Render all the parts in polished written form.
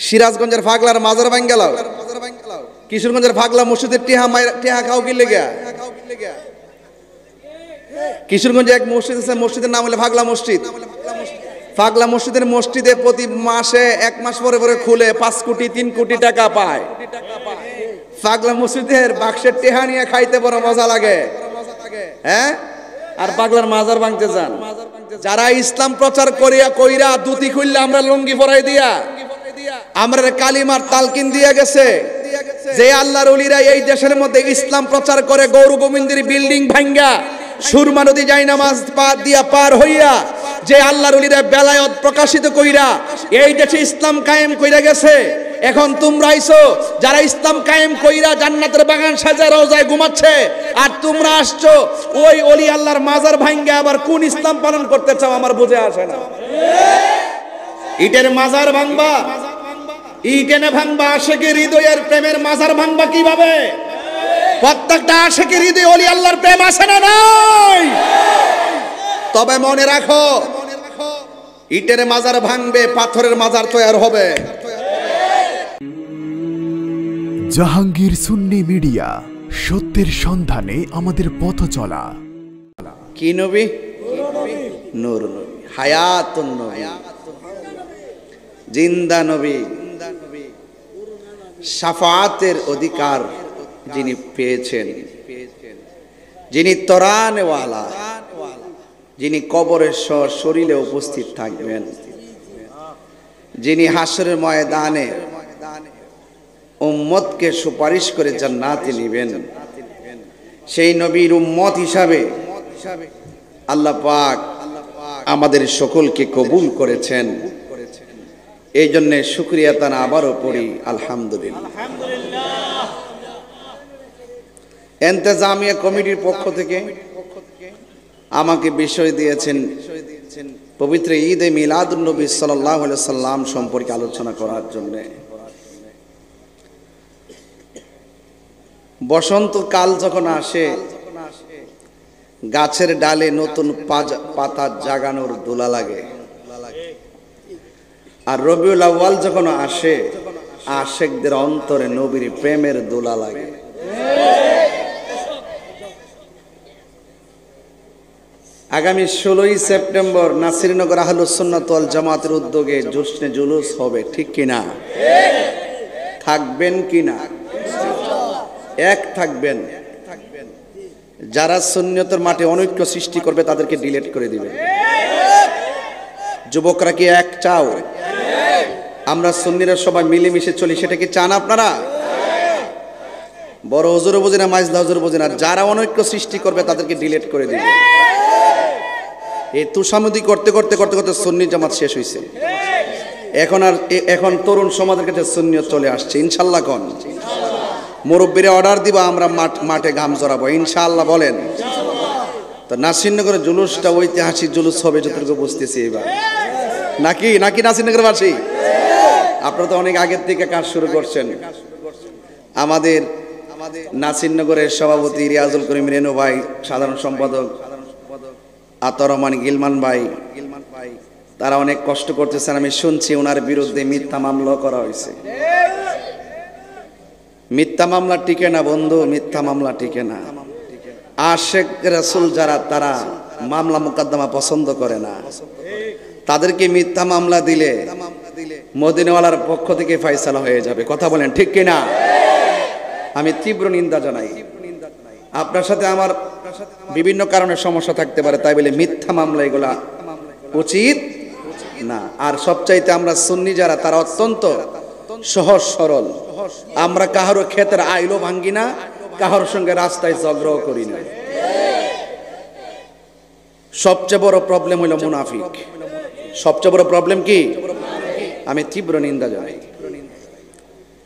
সিরাজগঞ্জের ফাগলার মাজার ভাঙ গেল, কিশোরগঞ্জের ফাগলা মসজিদের টেহা খাও কি লেগে। কিশোরগঞ্জে এক মসজিদ আছে, মসজিদের নাম হলো ফাগলা মসজিদ। ফাগলা মসজিদে প্রতি মাসে 1 মাস পরে পরে খুলে 5 কোটি 3 কোটি টাকা পায়। ফাগলা মসজিদের বাক্সের টেহা নিয়ে খাইতে বড় মজা লাগে, হ্যাঁ? আর পাগলার মাজার ভাঙতে যান। যারা ইসলাম প্রচার কইরা দুতি খুললে আমরা লুঙ্গি পরাই দিয়া, আমরা কালিমার তালকিন দিয়া গেছে যে আল্লাহর ওলিরা এই দেশের মধ্যে ইসলাম প্রচার করে গৌর গোবিন্দের বিল্ডিং ভাঙ্গা সুরমা নদী যাই নামাজ দিয়া পার হইয়া যে আল্লাহর ওলিরা বেলায়েত প্রকাশিত কইরা এই দেশে ইসলাম কায়েম কইরা গেছে। এখন তোমরা আইছো যারা ইসলাম কায়েম কইরা জান্নাতের বাগান সাজায় রোজায় ঘুমাচ্ছে, আর তোমরা আসছো ওই ওলি আল্লাহর মাজার ভাঙ্গা আবার কোন ইসলাম পালন করতে চাও আমার বুঝে আসে না। ইটের মাজার ভাঙবা, ইটেনে ভাঙবা, আশেকের হৃদয়ের প্রেমের মাজার ভাঙবা কিভাবে? প্রত্যেকটা আশেকের হৃদয়ে ওলি আল্লাহর প্রেম আছে না নাই? তবে মনে রাখো, ইটের মাজার ভাঙবে, পাথরের মাজার তৈরি হবে। জাহাঙ্গীর সুন্নি মিডিয়া, সত্যের সন্ধানে আমাদের পথ চলা। কি নবী? নূর নবী, হায়াতুন নবী, জিন্দা নবী, শাফাআতের অধিকার যিনি পেয়েছেন, যিনি তরানেওয়ালা, যিনি কবরের শরীরে উপস্থিত থাকবেন, যিনি হাসরের ময়দানে উম্মতকে সুপারিশ করে জান্নাতে নেবেন, সেই নবীর উম্মত হিসাবে আল্লাহ পাক আমাদের সকলকে কবুল করেছেন। এই জন্য শুকরিয়া তান আবারও পড়ি আলহামদুলিল্লাহ। ইন্তেজামিয়া কমিটির পক্ষ থেকে আমাকে বিষয় দিয়েছেন পবিত্র ঈদে মিলাদুন নবী সাল্লাল্লাহু আলাইহি সাল্লাম সম্পর্কে আলোচনা করার জন্য। বসন্তকাল যখন আসে, গাছের ডালে নতুন পাতা জাগানোর দোলা লাগে, আর রবিউল আউয়াল যখন আসে, আশেকদের অন্তরে নবীর প্রেমের দোলা লাগে। আগামী 16ই সেপ্টেম্বর নাসিরনগর আহলুস সুন্নাত ওয়াল জামাতের উদ্যোগে জোশনে জুলুস হবে, ঠিক কিনা? থাকবেন কিনা? এক থাকবেন। যারা সুন্নিয়তের মাঠে অনৈক্য সৃষ্টি করবে তাদেরকে ডিলিট করে দিবেন। যুবকরা কি এক চাও? আমরা সুন্নিরা সবাই মিলেমিশে চলি, সেটা কি চান আপনারা? বড় হুজুরও বোঝে না, মাইজদা হুজুর বোঝে না, যারা অনৈক্য সৃষ্টি করবে তাদেরকে ডিলিট করে দিবেন। এই তুষামুদি করতে করতে করতে করতে সুন্নি জামাত শেষ হয়েছে। এখন তরুণ সমাজের কাছে সুন্নিয়ত চলে আসছে। ইনশাল্লাহ কোন মুরব্বীরা অর্ডার দিবা, আমরা মাঠে ঘাম জড়াবো ইনশাআল্লাহ। বলেন তো নাসিরনগরের জুলুসটা ঐতিহাসিক জুলুস হবে যতটুকু বুঝতেছি এবার, নাকি নাসিরনগরবাসী? আপনারা তো অনেক আগের থেকে কাজ শুরু করছেন। আমাদের নাসিরনগরের সভাপতি রিয়াজুল করিম রেনু ভাই, সাধারণ সম্পাদক আতর রহমান গিলমান ভাই, তারা অনেক কষ্ট করতেছেন। আমি শুনছি ওনার বিরুদ্ধে মিথ্যা মামলা করা হয়েছে। মিথ্যা মামলা টিকে না বন্ধু, মিথ্যা মামলা টিকে না। আশেক রাসূল যারা, তারা মামলা মোকদ্দমা পছন্দ করে না। তাদেরকে মিথ্যা মামলা দিলে মদিনাওয়ালার পক্ষ থেকে ফয়সালা হয়ে যাবে। কথা বলেন ঠিক কিনা? আমি তীব্র নিন্দা জানাই। আপনার সাথে আমার বিভিন্ন কারণে সমস্যা থাকতে পারে, তাই বলে মিথ্যা মামলা এগুলা উচিত না। আর সবচাইতে আমরা সুন্নি যারা, তারা অত্যন্ত সহজ সরল। আমরা কাহারও ক্ষেতের আইলও ভাঙ্গি না, কাহার সঙ্গে রাস্তায় ঝগড়াও করি না। সবচেয়ে বড় প্রবলেম হলো মুনাফিক। সবচেয়ে বড় প্রবলেম কি? আমি তীব্র নিন্দা জানাই।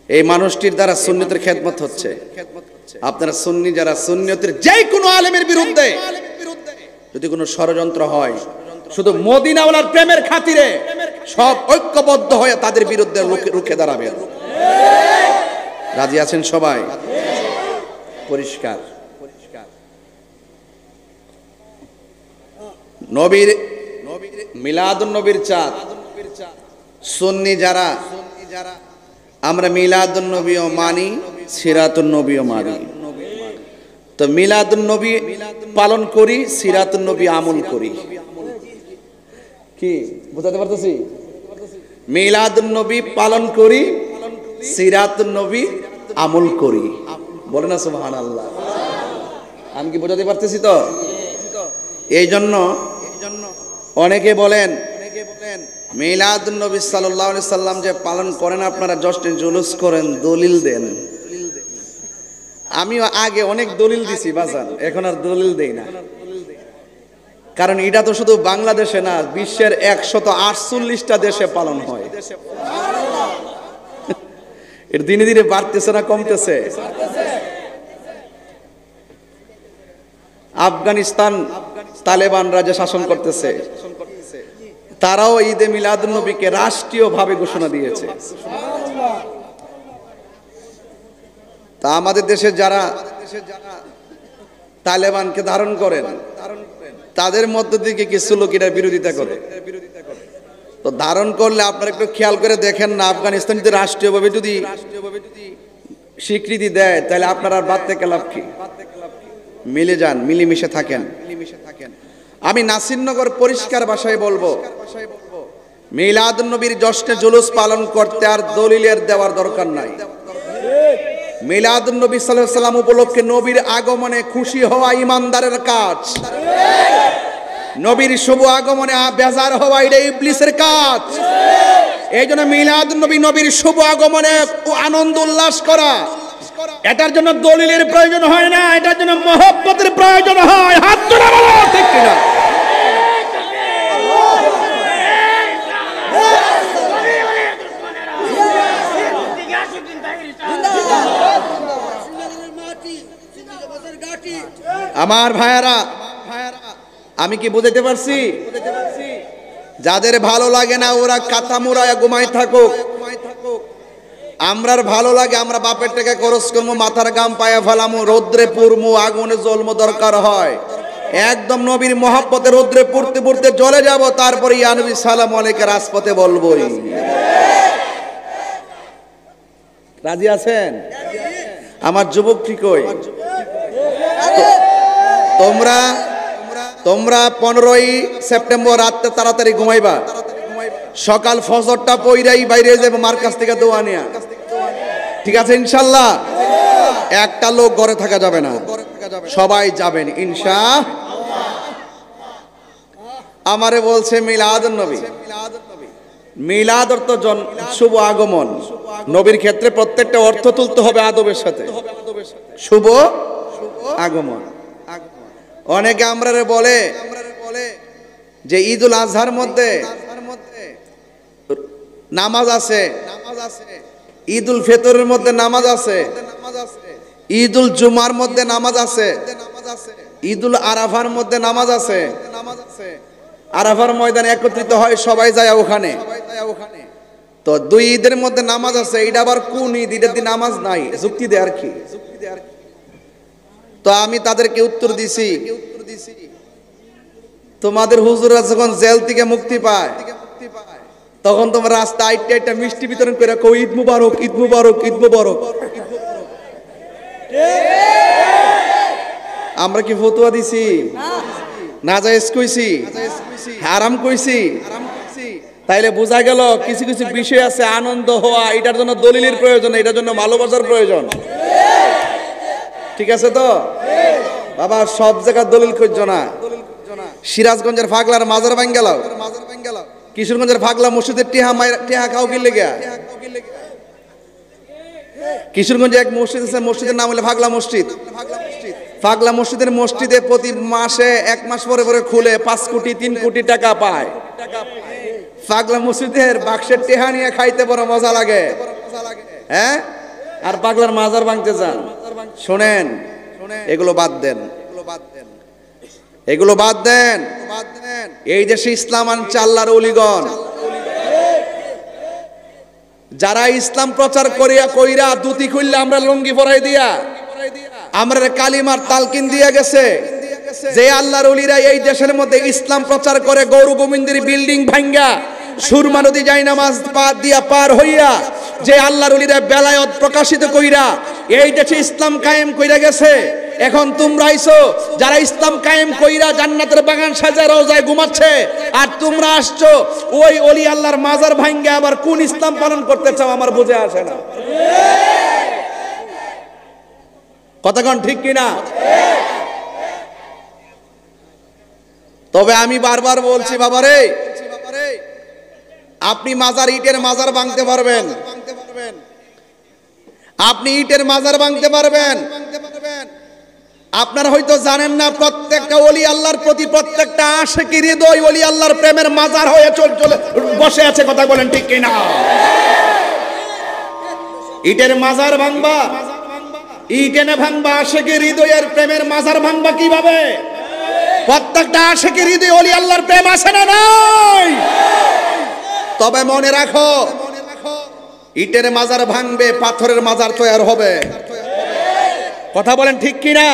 এই মানুষটির দ্বারা সুন্নিয়তের খেদমত হচ্ছে। আপনারা সুন্নি যারা, সুন্নিয়তের যে কোনো আলেমের বিরুদ্ধে যদি কোনো ষড়যন্ত্র হয়, শুধু মদিনাওয়ালার প্রেমের খাতিরে সব ঐক্যবদ্ধ হয়ে তাদের বিরুদ্ধে রুখে দাঁড়াবেন। রাজি আছেন সবাই? পরিষ্কার। নবীর মিলাদুন নবীর চাঁদ, সুন্নি যারা আমরা মিলাদুন নবীও মানি, সিরাতুন নবীও মানি। তো মিলাদুন নবী পালন করি, সিরাতুন নবী আমল করি। কি বুঝাতে পারতেছি? মিলাদুন নবী পালন করি, সিরাতুন নবী আমল করি। বলে না সুবহানাল্লাহ। আমি কি বোঝাতে পারতেছি? তো এই জন্য অনেকে বলেন মিলাদুন নবী সাল্লাল্লাহু আলাইহি সাল্লাম যে পালন করেন আপনারা, জশ্নে জুলুস করেন, দলিল দেন। আমিও আগে অনেক দলিল দিছি বাজান, এখন আর দলিল দেই না। কারণ এটা তো শুধু বাংলাদেশে না, বিশ্বের 148টা দেশে পালন হয়। এর দিনে দিনে বাড়তেছে না কমতেছে? আফগানিস্তান তালেবানরা যে শাসন করতেছে, তারাও ঈদে মিলাদুন নবীকে রাষ্ট্রীয়ভাবে ঘোষণা দিয়েছে। তা আমাদের দেশে যারা তালেবানকে ধারণ করেন, তাদের মধ্য থেকে কিছু লোক এটার বিরোধিতা করে। তো ধারণ করলে আপনারা একটু খেয়াল করে দেখেন না, আফগানিস্তান যদি রাষ্ট্রীয়ভাবে যদি স্বীকৃতি দেয়, তাহলে আপনারা আর বাদ থেকে লাভ কি? মিলে যান, মিলেমিশে থাকেন। আমি নাসিরনগর পরিষ্কার ভাষায় বলবো, মিলাদুন নবীর জশ্নে জুলুস পালন করতে আর দলিলের দেওয়ার দরকার নাই। মিলাদুন নবী সাল্লাল্লাহু আলাইহি সাল্লাম উপলক্ষে নবীর আগমনে খুশি হওয়া ইমানদারের কাজ। নবীর শুভ আগমনে বেজার হওয়া এটা ইবলিসের কাজ। এই জন্য মিলাদুন নবী, নবীর শুভ আগমনে আনন্দ উল্লাস করা, এটার জন্য দলিলের প্রয়োজন হয় না, এটার জন্য মহব্বতের প্রয়োজন হয়। হাত তুলে বলো ঠিক কিনা? আমার ভাইয়ারা, আমি কি বুঝাতে পারছি? যাদের ভালো লাগে না ওরা কাতা মুড়ায় ঘুমাই থাকুক। আমরার ভালো লাগে, আমরা বাপের টাকা খরচ করবো, মাথার গাম পায়া ফেলামু, রৌদ্রে পুরমু, আগুনে জ্বলমু, দরকার হয় একদম নবীর মহব্বতে রৌদ্রে পুড়তে পুড়তে জ্বলে যাব, তারপরে ইয়া নবী সালাম আলাইকে রাজপথে বলবোই। রাজি আছেন? আমার যুবক কি কই? তোমরা 15ই সেপ্টেম্বর রাতে তাড়াতাড়ি ঘুমাইবা, সকাল ফজরটা পইরাই বাইরে যাবে মার কাছ থেকে দোয়া নিয়া। ঠিক আছে ইনশাআল্লাহ? একটা লোক ঘরে থাকা যাবে না, সবাই যাবেন ইনশাআল্লাহ। আমারে বলছে মিলাদুন নবী, মিলাদ অর্থ শুভ আগমন। নবীর ক্ষেত্রে প্রত্যেকটা অর্থ তুলতে হবে আদবের সাথে। শুভ আগমন। অনেকে আমরারে বলে যে ঈদুল আজহার মধ্যে নামাজ আছে, ঈদুল ফিতরের মধ্যে নামাজ আছে, ঈদুল জুমার মধ্যে নামাজ আছে, ঈদুল আরাফার মধ্যে নামাজ আছে। আরাফার ময়দানে একত্রিত হয় সবাই যায় ওখানে। তো দুই ঈদের মধ্যে নামাজ আছে, এটা আবার কোন ঈদ? ঈদের দিন নামাজ নাই, যুক্তি দেয় আর কি। তো আমি তাদেরকে উত্তর দিছি, তোমাদের হুজুররা যখন জেল থেকে মুক্তি পায় তখন তোমরা রাস্তা আইটা আইটা মিষ্টি বিতরণ করে কও ঈদ মুবারক, ঈদ মুবারক, ঈদ মুবারক। আমরা কি ফতোয়া দিছি? নাজায়েজ কইছি, হারাম কইছি? তাইলে বোঝা গেল কিছু কিছু বিষয় আছে আনন্দ হওয়া, এটার জন্য দলিলের প্রয়োজন, এটার জন্য ভালোবাসার প্রয়োজন। ঠিক আছে তো বাবা? সব জায়গায় দলিল খুঁজছো না। সিরাজগঞ্জের ফাগলার মাজার ভাঙ গেল, কিশোরগঞ্জের ফাগলা মসজিদের টেহা খাও কি লেগে? কিশোরগঞ্জে এক মসজিদ আছে, মসজিদের নাম হলো ফাগলা মসজিদ। ফাগলা মসজিদে প্রতি মাসে 1 মাস পরে পরে খুলে 5 কোটি 3 কোটি টাকা পায়। ফাগলা মসজিদের বাক্সের টেহা নিয়ে খাইতে বড় মজা লাগে, হ্যাঁ? আর পাগলার মাজার ভাঙতে যান। শোনেন, এগুলো বাদ দেন, এগুলো বাদ দেন। এই দেশে ইসলাম আনছে আল্লাহর ওলিগণ, যারা ইসলাম প্রচার কইরা দুতি খুললে আমরা লুঙ্গি পরাই দিয়া, আমরা কালিমার তালকিন দিয়ে গেছে যে আল্লাহর ওলিরা এই দেশের মধ্যে ইসলাম প্রচার করে গৌর গোবিন্দের বিল্ডিং ভাঙ্গা সুরমা নদী যাই নামাজ দিয়া পার হইয়া যে আল্লাহর ওলিরা বেলায়েত প্রকাশিত কইরা এই দেশে ইসলাম কায়েম কইরা গেছে। এখন তোমরা আইছো যারা ইসলাম কায়েম কইরা জান্নাতের বাগান সাজায় রোজায় ঘুমাচ্ছে, আর তোমরা আসছো ওই ওলি আল্লাহর মাজার ভাঙ্গে আবার কোন ইসলাম পালন করতে চাও আমার বুঝে আসে না। কথাগণ ঠিক কিনা? তবে আমি বারবার বলছি বাবারে, আপনি মাজার ইটের মাজার ভাঙতে পারবেন, আপনি ইটের মাজার ভাঙতে পারবেন। আপনারা হয়তো জানেন না, প্রত্যেকটা ওলি আল্লাহর প্রতি প্রত্যেকটা আশিকি হৃদয় ওলি আল্লাহর প্রেমের মাজার হয়ে চলে বসে আছে। কথা বলেন ঠিক কিনা? ইটের মাজার ভাঙবা, ইট এনে ভাঙবা, আশিকি হৃদয়ের প্রেমের মাজার ভাঙবা কিভাবে? প্রত্যেকটা আশিকি হৃদয় ওলি আল্লাহর প্রেম আছে না নাই? তবে মনে রাখো, ইটের মাজার ভাঙবে, পাথরের মাজার তৈরি হবে। কথা বলেন ঠিক কিনা?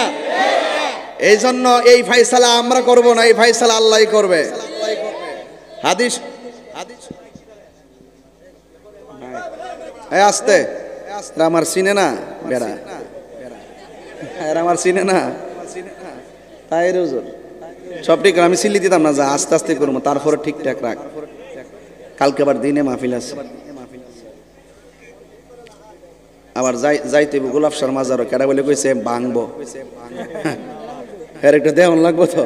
এই জন্য এই ফায়সালা আমরা করব না, এই ফায়সালা আল্লাহই করবে। হাদিস আস্তে আমার চিনে না বেড়া, আমার চিনে না তাই হুজুর সব ঠিক। আমি সিলি দিতাম না, যা আস্তে আস্তে করবো, তারপরে ঠিকঠাক রাখ। কালকে আবার দিনে মাহফিল আছে, আবার যাইতে গোলাপ শাহ মাজারও কেডা বলে কইছে ভাঙবো, এর একটা দেওয়ান লাগবো তো।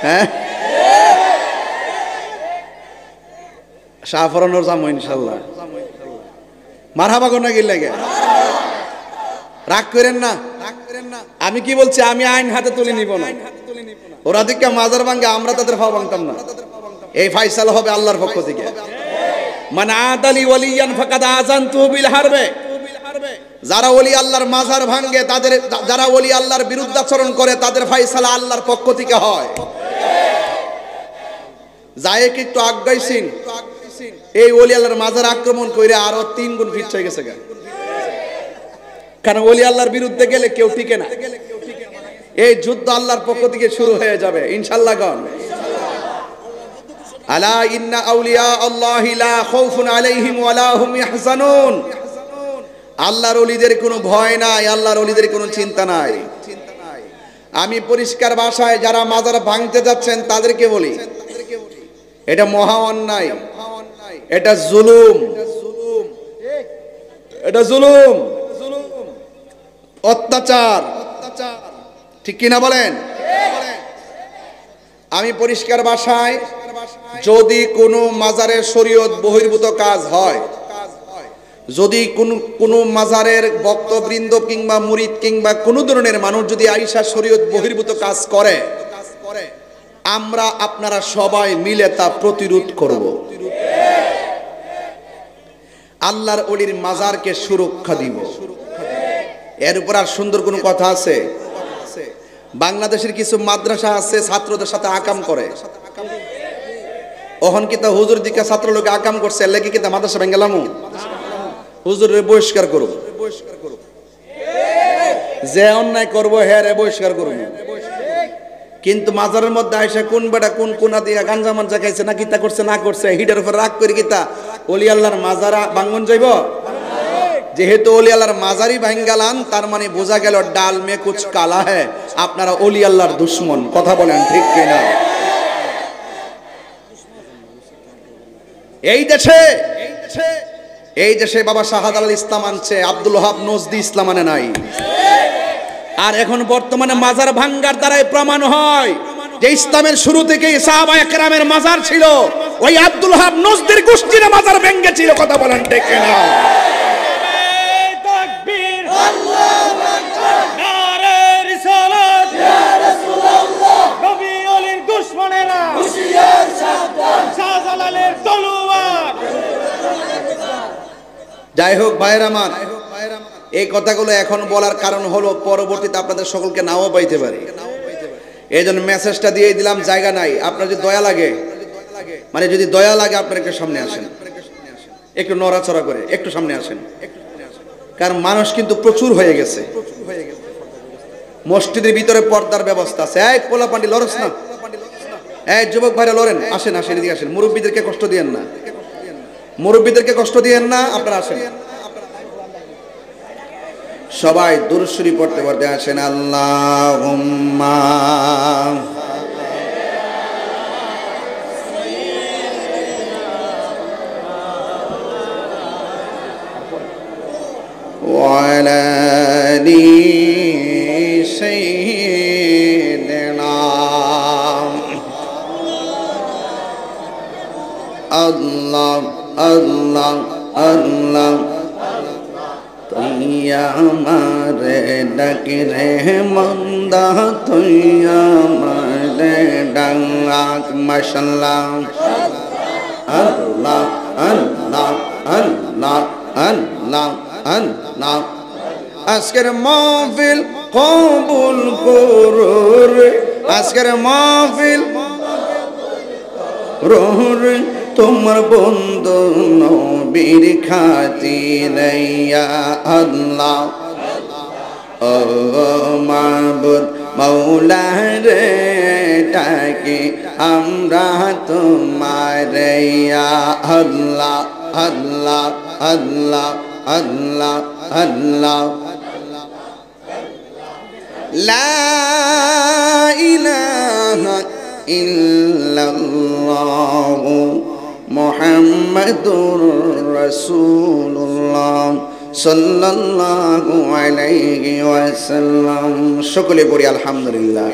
হ্যাঁ, শাহফরানোর যাবো ইনশাল্লাহ। মারহাবা কোন কি লাগে, রাগ করেন না। আমি কি বলছি, আমি আইন হাতে তুলে নিব না। ওরা দিকে মাজার ভাঙ্গে, আমরা তাদের ফাও ভাঙতাম না। এই ফায়সালা হবে আল্লাহর পক্ষ থেকে। মান আদালি ওয়ালিয়ান ফাকাদ আযানতুহু বিল হারবে। যারা ওলি আল্লাহর মাজার ভাঙ্গে, তাদের যারা ওলি আল্লাহর বিরুদ্ধাচরণ করে, তাদের ফায়সালা আল্লাহর পক্ষ থেকে হয়। যায় কি একটু আগাইছিন, এই ওলি আল্লাহর মাজার আক্রমণ করে আরো 3 গুণ ফিট হয়ে গেছে। কারণ ওলি আল্লাহর বিরুদ্ধে গেলে কেউ টিকে না। এই যুদ্ধ আল্লাহর পক্ষ থেকে শুরু হয়ে যাবে ইনশাআল্লাহ। গণ আলা ইন্না আউলিয়া আল্লাহি লা খাউফুন আলাইহিম ওয়া লা হুম ইয়াহজানুন। আল্লাহর ওলিদের কোনো ভয় নাই, আল্লাহর ওলিদের কোনো চিন্তা নাই। আমি পরিষ্কার ভাষায় যারা মাজার ভাঙতে যাচ্ছেন তাদেরকে বলি, এটা মহা অন্যায়, এটা জুলুম, এটা জুলুম, অত্যাচার। ঠিক কিনা বলেন? আমি পরিষ্কার ভাষায়, যদি কোনো মাজারের শরীয়ত বহির্ভূত কাজ হয়, যদি কোনো মাজারের ভক্তবৃন্দ কিংবা মুরিদ কিংবা কোনো ধরনের মানুষ যদি আইসা শরীয়ত বহির্ভূত কাজ করে, আমরা আপনারা সবাই মিলে তা প্রতিরোধ করব। আল্লাহর ওলির মাজারকে সুরক্ষা দিব। এর উপর আর সুন্দর কোনো কথা আছে? বাংলাদেশের কিছু মাদ্রাসা আছে ছাত্রদের সাথে আকাম করে। ওহন কিতা হুজুর দিকে ছাত্র লোকে আকাম করছে, লেগে কিতা মাদ্রাসা ভেঙ্গেলাম, হুজুরের বহিষ্কার করুন। যে অন্যায় করবো হ্যাঁ রে বহিষ্কার করুন। কিন্তু মাজারের মধ্যে আইসা কোন বেটা কোন কোনা দিয়া গাঞ্জা মাঞ্জা খাইছে না, কিতা করছে না করছে, হিটার উপর রাগ করে কিতা ওলি আল্লাহর মাজারা ভাঙন যাইব? যেহেতু ওলি আল্লাহর মাজারি ভাঙ্গালান, তার মানে বোঝা গেল ডাল মে কুছ কালা হ্যায়, আপনারা ওলি আল্লাহর দুশ্মন। কথা বলেন ঠিক কিনা? এই দেশে বাবা শাহাদাত আল ইসলাম আনছে, আব্দুল ওহাব নজদি ইসলাম আনে নাই। আর এখন বর্তমানে মাজার ভাঙ্গার দ্বারাই প্রমাণ হয় যে ইসলামের শুরু থেকেই সাহাবায়ে কেরামের মাজার ছিল, ওই আব্দুল ওহাব নজদির গোষ্ঠীর মাজার ভেঙ্গে ছিল। কথা বলেন ঠিক কিনা? যাই হোক ভাইয়ের আমার, এই কথাগুলো এখন বলার কারণ হলো পরবর্তীতে আপনাদের সকলকে নাও পাইতে পারে। এই জন্য মেসেজটা দিয়ে দিলাম, জায়গা নাই। আপনার যদি দয়া লাগে, মানে যদি দয়া লাগে, আপনার একটু সামনে আসেন, একটু নড়াচড়া করে একটু সামনে আসেন। কারণ মানুষ কিন্তু প্রচুর হয়ে গেছে। মসজিদের ভিতরে পর্দার ব্যবস্থা আছে। এই পোলাপান্ডি লরস না, এই যুবক ভাইরা লড়েন, আসেন আসেন এদিকে আসেন, মুরব্বীদেরকে কষ্ট দিয়েন না, মুরব্বীদেরকে কষ্ট দিয়েন না, আপনারা আসেন সবাই দুরূদ শরীফ পড়তে পড়তে আসেন। আল্লাহুম্মা ওয়া আলা আলি সাইয়্যিদিনা আল্লাহ আল্লাহ আল্লাহ তুই আমারে ডাকি রে মন্দা, তুই আমারে ডাক। মাশাআল্লাহ আল্লাহ আল্লাহ আল্লাহ আল্লাহ আল্লাহ। আজকের মাহফিল কবুল করুন, আজকের মাহফিল রোহরে তোমার বন্ধু নবীর খাতিরে ইয়া আল্লাহ। ও মাবুদ মৌলা রে ডাকি আমরা তোমার ইয়া আল্লাহ আল্লাহ আল্লাহ আল্লাহ আল্লাহ। লা ইলাহা ইল্লাল্লাহ মুহাম্মাদুর রাসূলুল্লাহ সাল্লাল্লাহু আলাইহি ওয়াসাল্লাম। সকলে পড়ি আলহামদুলিল্লাহ।